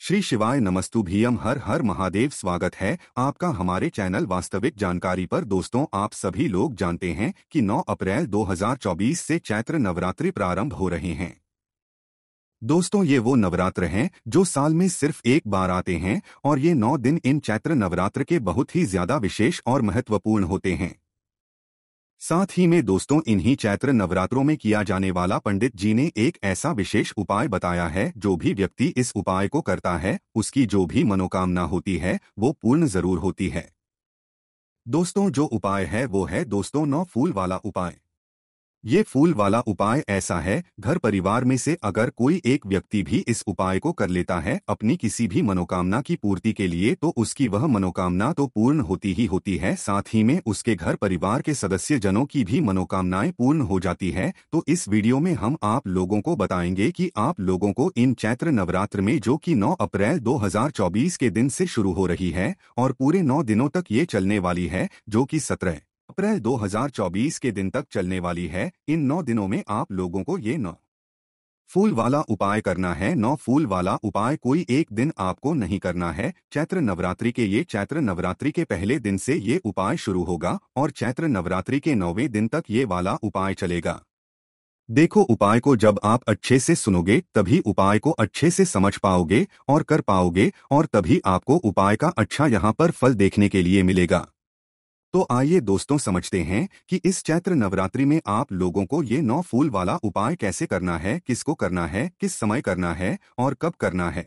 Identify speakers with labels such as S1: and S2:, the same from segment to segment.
S1: श्री शिवाय नमस्तुभ्यम। हर हर महादेव। स्वागत है आपका हमारे चैनल वास्तविक जानकारी पर। दोस्तों, आप सभी लोग जानते हैं कि 9 अप्रैल 2024 से चैत्र नवरात्रि प्रारंभ हो रहे हैं। दोस्तों, ये वो नवरात्र हैं जो साल में सिर्फ एक बार आते हैं और ये 9 दिन इन चैत्र नवरात्र के बहुत ही ज्यादा विशेष और महत्वपूर्ण होते हैं। साथ ही में दोस्तों, इन्हीं चैत्र नवरात्रों में किया जाने वाला पंडित जी ने एक ऐसा विशेष उपाय बताया है, जो भी व्यक्ति इस उपाय को करता है उसकी जो भी मनोकामना होती है वो पूर्ण जरूर होती है। दोस्तों, जो उपाय है वो है दोस्तों 9 फूल वाला उपाय। ये फूल वाला उपाय ऐसा है, घर परिवार में से अगर कोई एक व्यक्ति भी इस उपाय को कर लेता है अपनी किसी भी मनोकामना की पूर्ति के लिए, तो उसकी वह मनोकामना तो पूर्ण होती ही होती है, साथ ही में उसके घर परिवार के सदस्य जनों की भी मनोकामनाएं पूर्ण हो जाती है। तो इस वीडियो में हम आप लोगों को बताएंगे कि आप लोगों को इन चैत्र नवरात्र में, जो कि 9 अप्रैल 2024 के दिन से शुरू हो रही है और पूरे 9 दिनों तक ये चलने वाली है, जो कि 17 अप्रैल 2024 के दिन तक चलने वाली है। इन 9 दिनों में आप लोगों को ये 9 फूल वाला उपाय करना है। 9 फूल वाला उपाय कोई एक दिन आपको नहीं करना है। चैत्र नवरात्रि के पहले दिन से ये उपाय शुरू होगा और चैत्र नवरात्रि के 9वें दिन तक ये वाला उपाय चलेगा। देखो, उपाय को जब आप अच्छे से सुनोगे तभी उपाय को अच्छे से समझ पाओगे और कर पाओगे, और तभी आपको उपाय का अच्छा यहाँ पर फल देखने के लिए मिलेगा। तो आइए दोस्तों, समझते हैं कि इस चैत्र नवरात्रि में आप लोगों को ये 9 फूल वाला उपाय कैसे करना है, किसको करना है, किस समय करना है और कब करना है।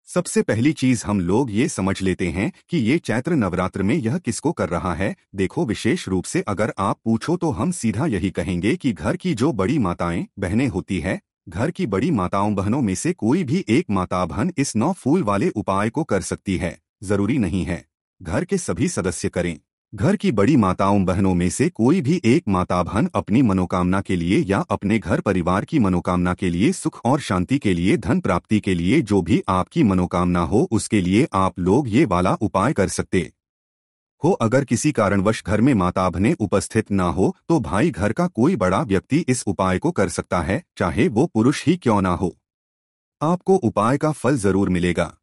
S1: सबसे पहली चीज हम लोग ये समझ लेते हैं कि ये चैत्र नवरात्र में यह किसको कर रहा है। देखो, विशेष रूप से अगर आप पूछो तो हम सीधा यही कहेंगे कि घर की जो बड़ी माताएं बहनें होती है, घर की बड़ी माताओं बहनों में से कोई भी एक माता बहन इस 9 फूल वाले उपाय को कर सकती है। जरूरी नहीं है घर के सभी सदस्य करें। घर की बड़ी माताओं बहनों में से कोई भी एक माता बहन अपनी मनोकामना के लिए या अपने घर परिवार की मनोकामना के लिए, सुख और शांति के लिए, धन प्राप्ति के लिए, जो भी आपकी मनोकामना हो उसके लिए आप लोग ये वाला उपाय कर सकते हो। अगर किसी कारणवश घर में माता बहनें उपस्थित ना हो तो भाई घर का कोई बड़ा व्यक्ति इस उपाय को कर सकता है, चाहे वो पुरुष ही क्यों ना हो। आपको उपाय का फल जरूर मिलेगा।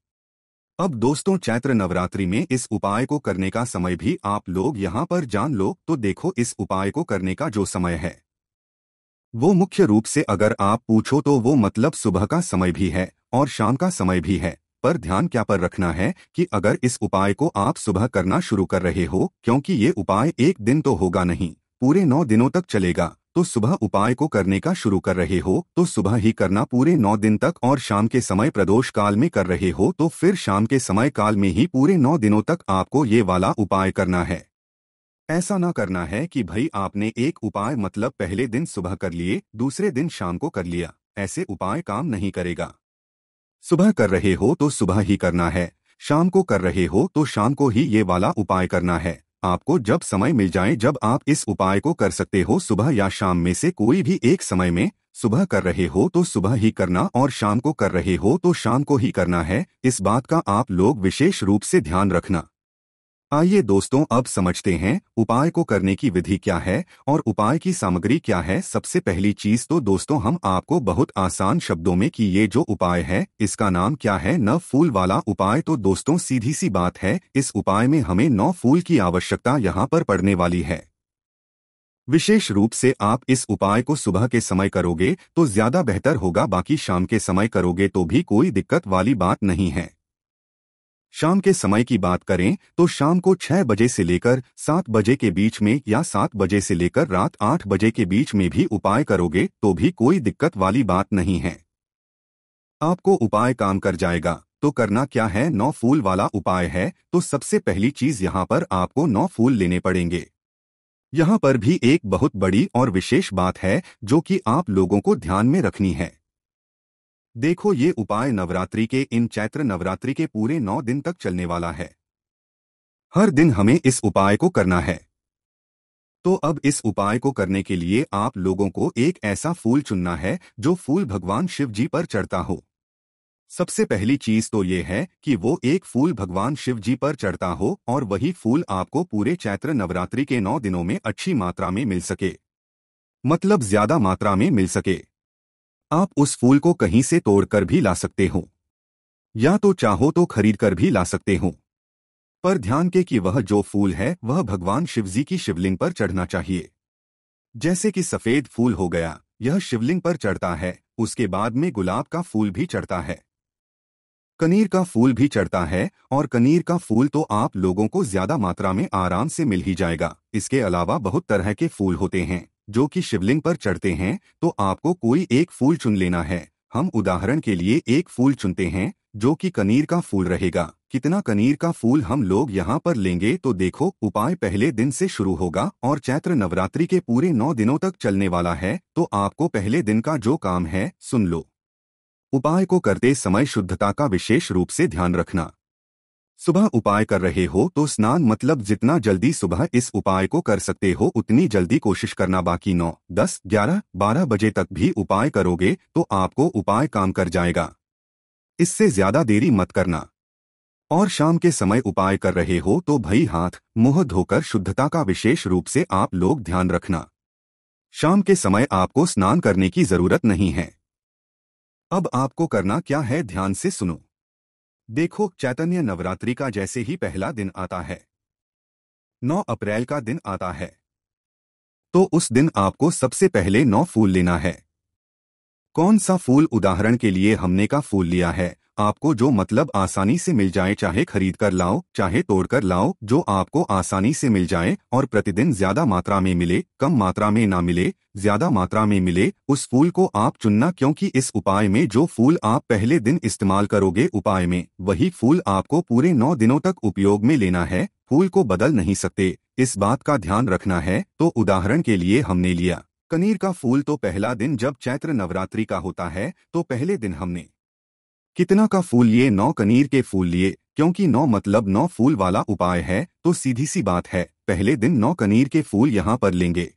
S1: अब दोस्तों, चैत्र नवरात्रि में इस उपाय को करने का समय भी आप लोग यहाँ पर जान लो। तो देखो, इस उपाय को करने का जो समय है वो मुख्य रूप से अगर आप पूछो तो वो मतलब सुबह का समय भी है और शाम का समय भी है। पर ध्यान क्या पर रखना है कि अगर इस उपाय को आप सुबह करना शुरू कर रहे हो, क्योंकि ये उपाय एक दिन तो होगा नहीं, पूरे 9 दिनों तक चलेगा, तो सुबह उपाय को करने का शुरू कर रहे हो तो सुबह ही करना पूरे 9 दिन तक, और शाम के समय प्रदोष काल में कर रहे हो तो फिर शाम के समय काल में ही पूरे 9 दिनों तक आपको ये वाला उपाय करना है। ऐसा ना करना है कि भाई आपने एक उपाय मतलब पहले दिन सुबह कर लिए, दूसरे दिन शाम को कर लिया। ऐसे उपाय काम नहीं करेगा। सुबह कर रहे हो तो सुबह ही करना है, शाम को कर रहे हो तो शाम को ही ये वाला उपाय करना है। आपको जब समय मिल जाए, जब आप इस उपाय को कर सकते हो, सुबह या शाम में से कोई भी एक समय में, सुबह कर रहे हो तो सुबह ही करना और शाम को कर रहे हो तो शाम को ही करना है। इस बात का आप लोग विशेष रूप से ध्यान रखना। आइए दोस्तों, अब समझते हैं उपाय को करने की विधि क्या है और उपाय की सामग्री क्या है। सबसे पहली चीज तो दोस्तों हम आपको बहुत आसान शब्दों में कि ये जो उपाय है इसका नाम क्या है, 9 फूल वाला उपाय। तो दोस्तों, सीधी सी बात है, इस उपाय में हमें 9 फूल की आवश्यकता यहाँ पर पड़ने वाली है। विशेष रूप से आप इस उपाय को सुबह के समय करोगे तो ज्यादा बेहतर होगा, बाकी शाम के समय करोगे तो भी कोई दिक्कत वाली बात नहीं है। शाम के समय की बात करें तो शाम को 6 बजे से लेकर 7 बजे के बीच में या 7 बजे से लेकर रात 8 बजे के बीच में भी उपाय करोगे तो भी कोई दिक्कत वाली बात नहीं है। आपको उपाय काम कर जाएगा। तो करना क्या है, 9 फूल वाला उपाय है तो सबसे पहली चीज यहाँ पर आपको 9 फूल लेने पड़ेंगे। यहाँ पर भी एक बहुत बड़ी और विशेष बात है जो कि आप लोगों को ध्यान में रखनी है। देखो, ये उपाय नवरात्रि के, इन चैत्र नवरात्रि के पूरे 9 दिन तक चलने वाला है। हर दिन हमें इस उपाय को करना है। तो अब इस उपाय को करने के लिए आप लोगों को एक ऐसा फूल चुनना है जो फूल भगवान शिव जी पर चढ़ता हो। सबसे पहली चीज तो ये है कि वो एक फूल भगवान शिव जी पर चढ़ता हो और वही फूल आपको पूरे चैत्र नवरात्रि के 9 दिनों में अच्छी मात्रा में मिल सके, मतलब ज्यादा मात्रा में मिल सके। आप उस फूल को कहीं से तोड़कर भी ला सकते हो। या तो चाहो तो खरीद कर भी ला सकते हो। पर ध्यान के कि वह जो फूल है वह भगवान शिवजी की शिवलिंग पर चढ़ना चाहिए। जैसे कि सफेद फूल हो गया, यह शिवलिंग पर चढ़ता है। उसके बाद में गुलाब का फूल भी चढ़ता है, कनीर का फूल भी चढ़ता है। और कनीर का फूल तो आप लोगों को ज्यादा मात्रा में आराम से मिल ही जाएगा। इसके अलावा बहुत तरह के फूल होते हैं जो कि शिवलिंग पर चढ़ते हैं, तो आपको कोई एक फूल चुन लेना है। हम उदाहरण के लिए एक फूल चुनते हैं जो कि कनीर का फूल रहेगा। कितना कनीर का फूल हम लोग यहाँ पर लेंगे, तो देखो, उपाय पहले दिन से शुरू होगा और चैत्र नवरात्रि के पूरे 9 दिनों तक चलने वाला है। तो आपको पहले दिन का जो काम है सुन लो। उपाय को करते समय शुद्धता का विशेष रूप से ध्यान रखना। सुबह उपाय कर रहे हो तो स्नान मतलब जितना जल्दी सुबह इस उपाय को कर सकते हो उतनी जल्दी कोशिश करना। बाकी 9, 10, 11, 12 बजे तक भी उपाय करोगे तो आपको उपाय काम कर जाएगा। इससे ज्यादा देरी मत करना। और शाम के समय उपाय कर रहे हो तो भई हाथ मुंह धोकर शुद्धता का विशेष रूप से आप लोग ध्यान रखना। शाम के समय आपको स्नान करने की जरूरत नहीं है। अब आपको करना क्या है, ध्यान से सुनो। देखो, चैतन्य नवरात्रि का जैसे ही पहला दिन आता है, 9 अप्रैल का दिन आता है, तो उस दिन आपको सबसे पहले 9 फूल लेना है। कौन सा फूल? उदाहरण के लिए हमने का फूल लिया है। आपको जो मतलब आसानी से मिल जाए, चाहे खरीद कर लाओ चाहे तोड़ कर लाओ, जो आपको आसानी से मिल जाए और प्रतिदिन ज्यादा मात्रा में मिले, कम मात्रा में ना मिले, ज्यादा मात्रा में मिले, उस फूल को आप चुनना। क्योंकि इस उपाय में जो फूल आप पहले दिन इस्तेमाल करोगे उपाय में, वही फूल आपको पूरे 9 दिनों तक उपयोग में लेना है। फूल को बदल नहीं सकते, इस बात का ध्यान रखना है। तो उदाहरण के लिए हमने लिया कनीर का फूल, तो पहला दिन जब चैत्र नवरात्रि का होता है तो पहले दिन हमने कितना का फूल लिए? 9 कनीर के फूल लिए। क्योंकि 9 मतलब 9 फूल वाला उपाय है, तो सीधी सी बात है, पहले दिन 9 कनीर के फूल यहाँ पर लेंगे।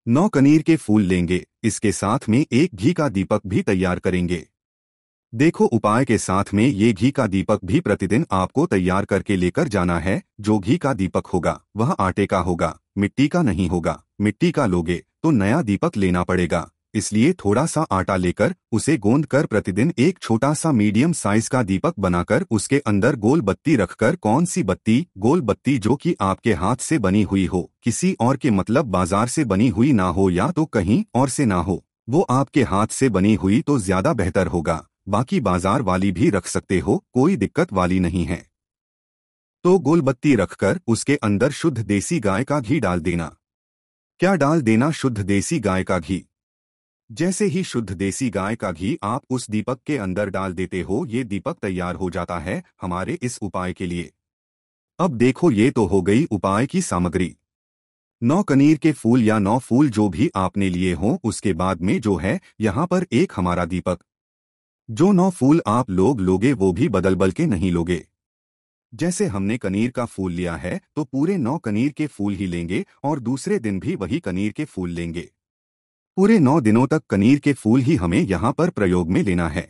S1: 9 कनीर के फूल लेंगे, इसके साथ में एक घी का दीपक भी तैयार करेंगे। देखो, उपाय के साथ में ये घी का दीपक भी प्रतिदिन आपको तैयार करके लेकर जाना है। जो घी का दीपक होगा वह आटे का होगा, मिट्टी का नहीं होगा। मिट्टी का लोगे तो नया दीपक लेना पड़ेगा, इसलिए थोड़ा सा आटा लेकर उसे गोंद कर प्रतिदिन एक छोटा सा मीडियम साइज का दीपक बनाकर उसके अंदर गोल बत्ती रखकर, कौन सी बत्ती? गोल बत्ती जो कि आपके हाथ से बनी हुई हो, किसी और के मतलब बाजार से बनी हुई ना हो या तो कहीं और से ना हो, वो आपके हाथ से बनी हुई तो ज्यादा बेहतर होगा। बाकी बाजार वाली भी रख सकते हो, कोई दिक्कत वाली नहीं है। तो गोलबत्ती रखकर उसके अंदर शुद्ध देसी गाय का घी डाल देना। क्या डाल देना? शुद्ध देसी गाय का घी। जैसे ही शुद्ध देसी गाय का घी आप उस दीपक के अंदर डाल देते हो, ये दीपक तैयार हो जाता है हमारे इस उपाय के लिए। अब देखो, ये तो हो गई उपाय की सामग्री। 9 कनीर के फूल या 9 फूल जो भी आपने लिए हों, उसके बाद में जो है यहाँ पर एक हमारा दीपक। जो 9 फूल आप लोग लोगे वो भी बदल बदल के नहीं लोगे। जैसे हमने कनीर का फूल लिया है तो पूरे 9 कनीर के फूल ही लेंगे और दूसरे दिन भी वही कनीर के फूल लेंगे। पूरे 9 दिनों तक कनीर के फूल ही हमें यहाँ पर प्रयोग में लेना है।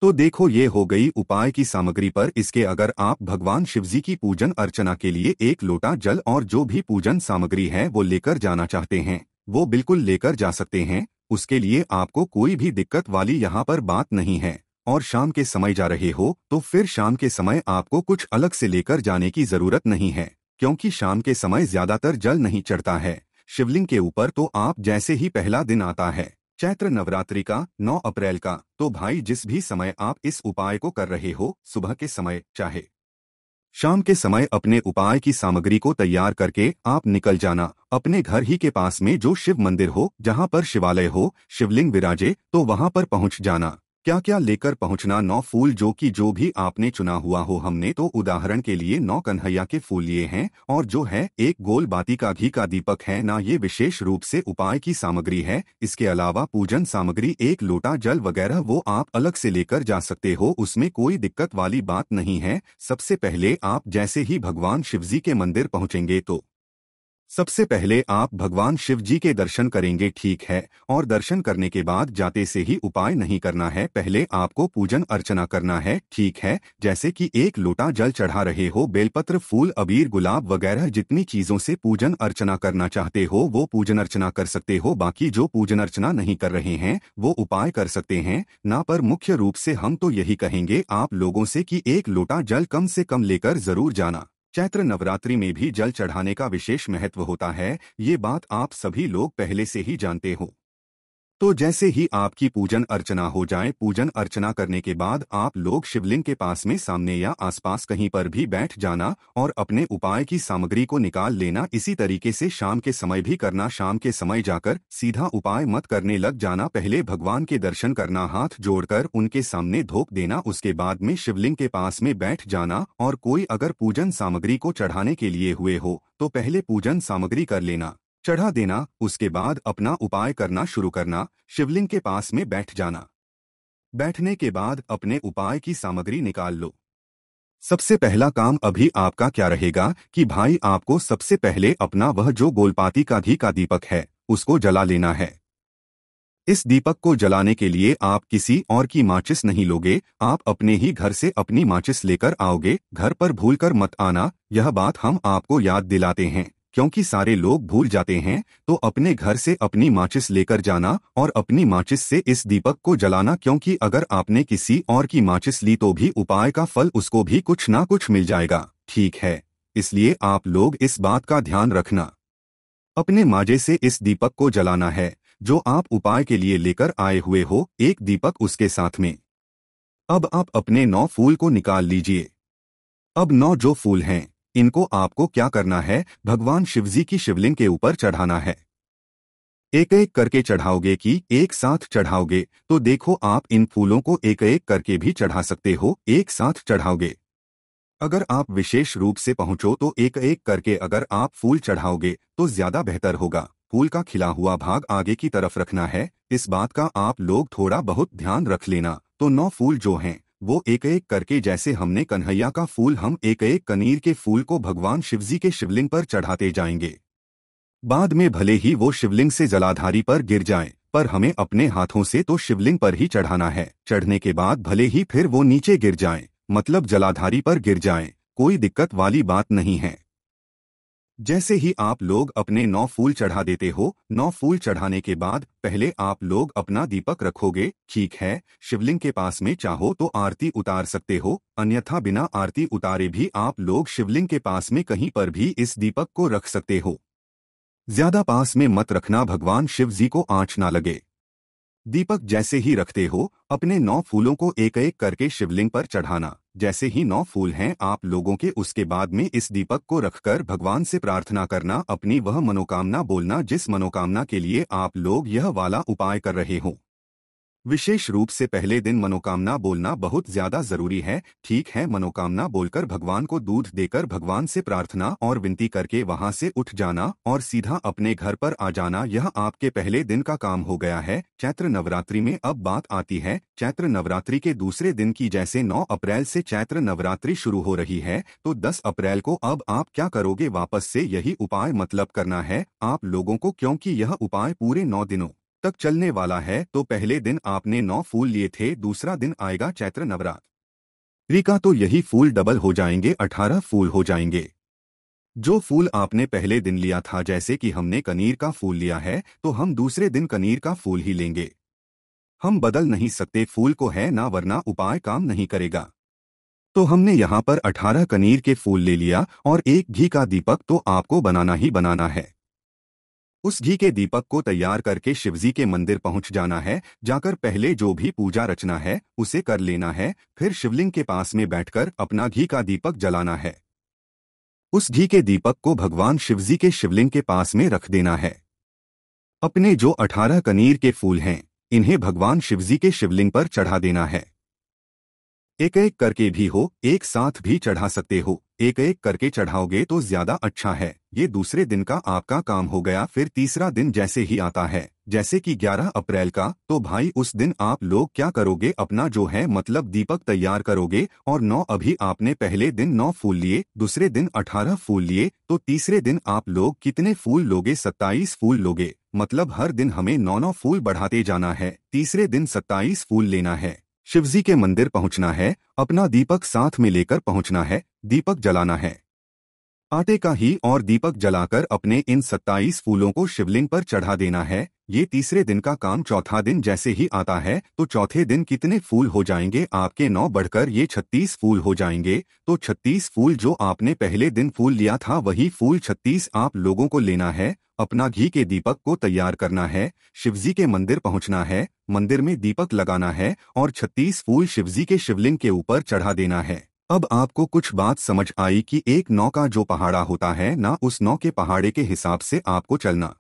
S1: तो देखो, ये हो गई उपाय की सामग्री। पर इसके अगर आप भगवान शिवजी की पूजन अर्चना के लिए एक लोटा जल और जो भी पूजन सामग्री है वो लेकर जाना चाहते हैं, वो बिल्कुल लेकर जा सकते हैं। उसके लिए आपको कोई भी दिक्कत वाली यहाँ पर बात नहीं है। और शाम के समय जा रहे हो तो फिर शाम के समय आपको कुछ अलग से लेकर जाने की जरूरत नहीं है, क्योंकि शाम के समय ज्यादातर जल नहीं चढ़ता है शिवलिंग के ऊपर। तो आप जैसे ही पहला दिन आता है चैत्र नवरात्रि का 9 अप्रैल का, तो भाई जिस भी समय आप इस उपाय को कर रहे हो, सुबह के समय चाहे शाम के समय, अपने उपाय की सामग्री को तैयार करके आप निकल जाना। अपने घर ही के पास में जो शिव मंदिर हो, जहाँ पर शिवालय हो, शिवलिंग विराजे, तो वहाँ पर पहुँच जाना। क्या क्या लेकर पहुँचना? 9 फूल जो कि जो भी आपने चुना हुआ हो। हमने तो उदाहरण के लिए 9 कन्हैया के फूल लिए हैं, और जो है एक गोल बाती का घी का दीपक है ना, ये विशेष रूप से उपाय की सामग्री है। इसके अलावा पूजन सामग्री एक लोटा जल वगैरह वो आप अलग से लेकर जा सकते हो, उसमें कोई दिक्कत वाली बात नहीं है। सबसे पहले आप जैसे ही भगवान शिवजी के मंदिर पहुँचेंगे तो सबसे पहले आप भगवान शिव जी के दर्शन करेंगे, ठीक है। और दर्शन करने के बाद जाते से ही उपाय नहीं करना है, पहले आपको पूजन अर्चना करना है, ठीक है। जैसे कि एक लोटा जल चढ़ा रहे हो, बेलपत्र, फूल, अबीर, गुलाब वगैरह जितनी चीजों से पूजन अर्चना करना चाहते हो वो पूजन अर्चना कर सकते हो। बाकी जो पूजन अर्चना नहीं कर रहे हैं वो उपाय कर सकते हैं ना। पर मुख्य रूप से हम तो यही कहेंगे आप लोगों से कि एक लोटा जल कम से कम लेकर जरूर जाना। चैत्र नवरात्रि में भी जल चढ़ाने का विशेष महत्व होता है, ये बात आप सभी लोग पहले से ही जानते हो। तो जैसे ही आपकी पूजन अर्चना हो जाए, पूजन अर्चना करने के बाद आप लोग शिवलिंग के पास में सामने या आसपास कहीं पर भी बैठ जाना और अपने उपाय की सामग्री को निकाल लेना। इसी तरीके से शाम के समय भी करना। शाम के समय जाकर सीधा उपाय मत करने लग जाना, पहले भगवान के दर्शन करना, हाथ जोड़कर उनके सामने धोख देना, उसके बाद में शिवलिंग के पास में बैठ जाना। और कोई अगर पूजन सामग्री को चढ़ाने के लिए हुए हो तो पहले पूजन सामग्री कर लेना, चढ़ा देना, उसके बाद अपना उपाय करना शुरू करना। शिवलिंग के पास में बैठ जाना, बैठने के बाद अपने उपाय की सामग्री निकाल लो। सबसे पहला काम अभी आपका क्या रहेगा कि भाई आपको सबसे पहले अपना वह जो गोलपाती का घी का दीपक है उसको जला लेना है। इस दीपक को जलाने के लिए आप किसी और की माचिस नहीं लोगे, आप अपने ही घर से अपनी माचिस लेकर आओगे। घर पर भूलकर मत आना, यह बात हम आपको याद दिलाते हैं क्योंकि सारे लोग भूल जाते हैं। तो अपने घर से अपनी माचिस लेकर जाना और अपनी माचिस से इस दीपक को जलाना, क्योंकि अगर आपने किसी और की माचिस ली तो भी उपाय का फल उसको भी कुछ ना कुछ मिल जाएगा, ठीक है। इसलिए आप लोग इस बात का ध्यान रखना। अपने माजे से इस दीपक को जलाना है जो आप उपाय के लिए लेकर आए हुए हो, एक दीपक उसके साथ में। अब आप अपने 9 फूल को निकाल लीजिए। अब 9 जो फूल हैं इनको आपको क्या करना है, भगवान शिवजी की शिवलिंग के ऊपर चढ़ाना है। एक एक करके चढ़ाओगे कि एक साथ चढ़ाओगे? तो देखो आप इन फूलों को एक एक करके भी चढ़ा सकते हो, एक साथ चढ़ाओगे। अगर आप विशेष रूप से पहुंचो तो एक एक करके अगर आप फूल चढ़ाओगे तो ज्यादा बेहतर होगा। फूल का खिला हुआ भाग आगे की तरफ रखना है, इस बात का आप लोग थोड़ा बहुत ध्यान रख लेना। तो 9 फूल जो हैं वो एक एक करके, जैसे हमने कन्हैया का फूल, हम एक एक कनीर के फूल को भगवान शिवजी के शिवलिंग पर चढ़ाते जाएंगे। बाद में भले ही वो शिवलिंग से जलाधारी पर गिर जाएं, पर हमें अपने हाथों से तो शिवलिंग पर ही चढ़ाना है। चढ़ने के बाद भले ही फिर वो नीचे गिर जाएं, मतलब जलाधारी पर गिर जाएं, कोई दिक्कत वाली बात नहीं है। जैसे ही आप लोग अपने 9 फूल चढ़ा देते हो, 9 फूल चढ़ाने के बाद पहले आप लोग अपना दीपक रखोगे, ठीक है। शिवलिंग के पास में चाहो तो आरती उतार सकते हो, अन्यथा बिना आरती उतारे भी आप लोग शिवलिंग के पास में कहीं पर भी इस दीपक को रख सकते हो। ज्यादा पास में मत रखना, भगवान शिव जी को आंच ना लगे। दीपक जैसे ही रखते हो अपने 9 फूलों को एक एक करके शिवलिंग पर चढ़ाना। जैसे ही 9 फूल हैं आप लोगों के, उसके बाद में इस दीपक को रखकर भगवान से प्रार्थना करना, अपनी वह मनोकामना बोलना जिस मनोकामना के लिए आप लोग यह वाला उपाय कर रहे हो। विशेष रूप से पहले दिन मनोकामना बोलना बहुत ज्यादा जरूरी है, ठीक है। मनोकामना बोलकर भगवान को दूध देकर भगवान से प्रार्थना और विनती करके वहां से उठ जाना और सीधा अपने घर पर आ जाना। यह आपके पहले दिन का काम हो गया है चैत्र नवरात्रि में। अब बात आती है चैत्र नवरात्रि के दूसरे दिन की। जैसे 9 अप्रैल से चैत्र नवरात्रि शुरू हो रही है तो 10 अप्रैल को अब आप क्या करोगे, वापस से यही उपाय मतलब करना है आप लोगों को, क्योंकि यह उपाय पूरे 9 दिनों तक चलने वाला है। तो पहले दिन आपने 9 फूल लिए थे, दूसरा दिन आएगा चैत्र नवरात्रि का तो यही फूल डबल हो जाएंगे, 18 फूल हो जाएंगे। जो फूल आपने पहले दिन लिया था, जैसे कि हमने कनीर का फूल लिया है तो हम दूसरे दिन कनीर का फूल ही लेंगे। हम बदल नहीं सकते फूल को, है ना, वरना उपाय काम नहीं करेगा। तो हमने यहाँ पर 18 कनीर के फूल ले लिया और एक घी का दीपक तो आपको बनाना ही बनाना है। उस घी के दीपक को तैयार करके शिवजी के मंदिर पहुंच जाना है। जाकर पहले जो भी पूजा रचना है उसे कर लेना है, फिर शिवलिंग के पास में बैठकर अपना घी का दीपक जलाना है। उस घी के दीपक को भगवान शिवजी के शिवलिंग के पास में रख देना है। अपने जो 18 कनीर के फूल हैं इन्हें भगवान शिवजी के शिवलिंग पर चढ़ा देना है। एक एक करके भी हो, एक साथ भी चढ़ा सकते हो, एक एक करके चढ़ाओगे तो ज्यादा अच्छा है। ये दूसरे दिन का आपका काम हो गया। फिर तीसरा दिन जैसे ही आता है, जैसे कि 11 अप्रैल का, तो भाई उस दिन आप लोग क्या करोगे, अपना जो है मतलब दीपक तैयार करोगे। और 9 अभी आपने पहले दिन 9 फूल लिए, दूसरे दिन 18 फूल लिए, तो तीसरे दिन आप लोग कितने फूल लोगे, 27 फूल लोगे। मतलब हर दिन हमें 9 फूल बढ़ाते जाना है। तीसरे दिन 27 फूल लेना है, शिवजी के मंदिर पहुंचना है, अपना दीपक साथ में लेकर पहुंचना है, दीपक जलाना है आटे का ही, और दीपक जलाकर अपने इन 27 फूलों को शिवलिंग पर चढ़ा देना है। ये तीसरे दिन का काम। चौथा दिन जैसे ही आता है तो चौथे दिन कितने फूल हो जाएंगे आपके, 9 बढ़कर ये 36 फूल हो जाएंगे। तो 36 फूल जो आपने पहले दिन फूल लिया था वही फूल 36 आप लोगों को लेना है। अपना घी के दीपक को तैयार करना है, शिवजी के मंदिर पहुंचना है, मंदिर में दीपक लगाना है और 36 फूल शिवजी के शिवलिंग के ऊपर चढ़ा देना है। अब आपको कुछ बात समझ आई कि एक 9 का जो पहाड़ा होता है ना, उस 9 के पहाड़े के हिसाब से आपको चलना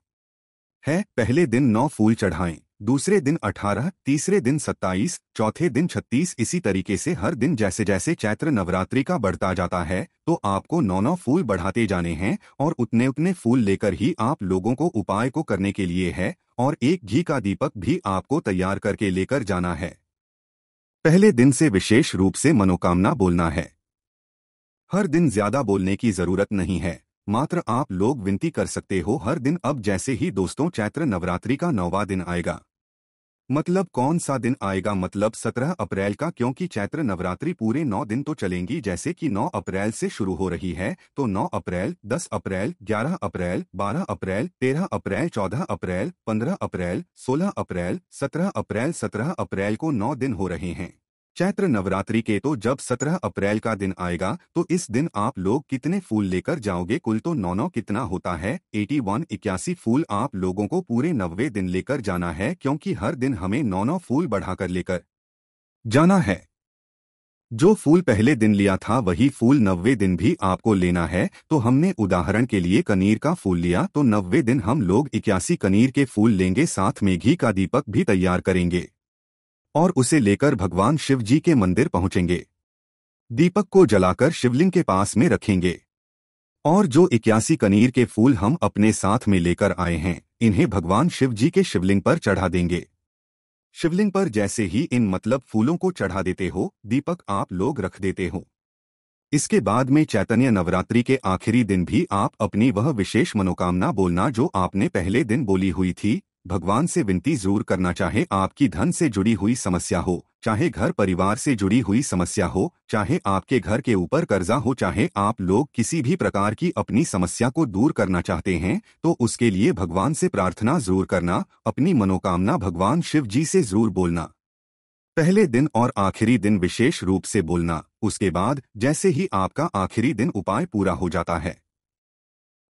S1: है। पहले दिन 9 फूल चढ़ाएं, दूसरे दिन 18, तीसरे दिन 27, चौथे दिन 36। इसी तरीके से हर दिन जैसे जैसे चैत्र नवरात्रि का बढ़ता जाता है तो आपको 9 फूल बढ़ाते जाने हैं। और उतने उतने फूल लेकर ही आप लोगों को उपाय को करने के लिए है। और एक घी का दीपक भी आपको तैयार करके लेकर जाना है। पहले दिन से विशेष रूप से मनोकामना बोलना है। हर दिन ज्यादा बोलने की जरूरत नहीं है, मात्र आप लोग विनती कर सकते हो हर दिन। अब जैसे ही दोस्तों चैत्र नवरात्रि का 9वां दिन आएगा, मतलब कौन सा दिन आएगा, मतलब 17 अप्रैल का, क्योंकि चैत्र नवरात्रि पूरे 9 दिन तो चलेंगी। जैसे कि 9 अप्रैल से शुरू हो रही है तो 9 अप्रैल, 10 अप्रैल, 11 अप्रैल, 12 अप्रैल, 13 अप्रैल, 14 अप्रैल, 15 अप्रैल, 16 अप्रैल, 17 अप्रैल। 17 अप्रैल को 9 दिन हो रहे हैं चैत्र नवरात्रि के। तो जब 17 अप्रैल का दिन आएगा तो इस दिन आप लोग कितने फूल लेकर जाओगे, कुल तो 9 कितना होता है, 81 फूल आप लोगों को पूरे 90 दिन लेकर जाना है। क्योंकि हर दिन हमें 9 फूल बढ़ाकर लेकर जाना है। जो फूल पहले दिन लिया था वही फूल 90 दिन भी आपको लेना है। तो हमने उदाहरण के लिए कनीर का फूल लिया तो 90 दिन हम लोग 81 कनीर के फूल लेंगे, साथ में घी का दीपक भी तैयार करेंगे और उसे लेकर भगवान शिव जी के मंदिर पहुंचेंगे। दीपक को जलाकर शिवलिंग के पास में रखेंगे और जो 81 कनीर के फूल हम अपने साथ में लेकर आए हैं इन्हें भगवान शिव जी के शिवलिंग पर चढ़ा देंगे। शिवलिंग पर जैसे ही इन मतलब फूलों को चढ़ा देते हो, दीपक आप लोग रख देते हो। इसके बाद में चैतन्य नवरात्रि के आखिरी दिन भी आप अपनी वह विशेष मनोकामना बोलना जो आपने पहले दिन बोली हुई थी। भगवान से विनती जरूर करना, चाहे आपकी धन से जुड़ी हुई समस्या हो, चाहे घर परिवार से जुड़ी हुई समस्या हो, चाहे आपके घर के ऊपर कर्जा हो, चाहे आप लोग किसी भी प्रकार की अपनी समस्या को दूर करना चाहते हैं तो उसके लिए भगवान से प्रार्थना जरूर करना। अपनी मनोकामना भगवान शिव जी से जरूर बोलना, पहले दिन और आखिरी दिन विशेष रूप से बोलना। उसके बाद जैसे ही आपका आखिरी दिन उपाय पूरा हो जाता है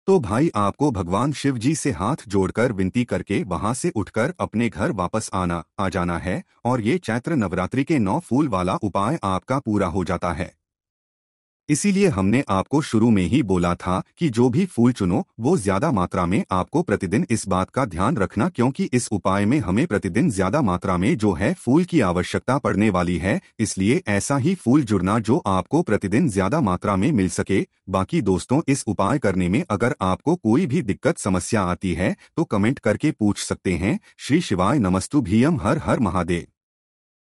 S1: तो भाई आपको भगवान शिव जी से हाथ जोड़कर विनती करके वहां से उठकर अपने घर वापस आ जाना है और ये चैत्र नवरात्रि के 9 फूल वाला उपाय आपका पूरा हो जाता है। इसीलिए हमने आपको शुरू में ही बोला था कि जो भी फूल चुनो वो ज्यादा मात्रा में आपको प्रतिदिन इस बात का ध्यान रखना, क्योंकि इस उपाय में हमें प्रतिदिन ज्यादा मात्रा में जो है फूल की आवश्यकता पड़ने वाली है। इसलिए ऐसा ही फूल जुड़ना जो आपको प्रतिदिन ज्यादा मात्रा में मिल सके। बाकी दोस्तों इस उपाय करने में अगर आपको कोई भी दिक्कत समस्या आती है तो कमेंट करके पूछ सकते हैं। श्री शिवाय नमस्तुभ्यम। हर हर महादेव।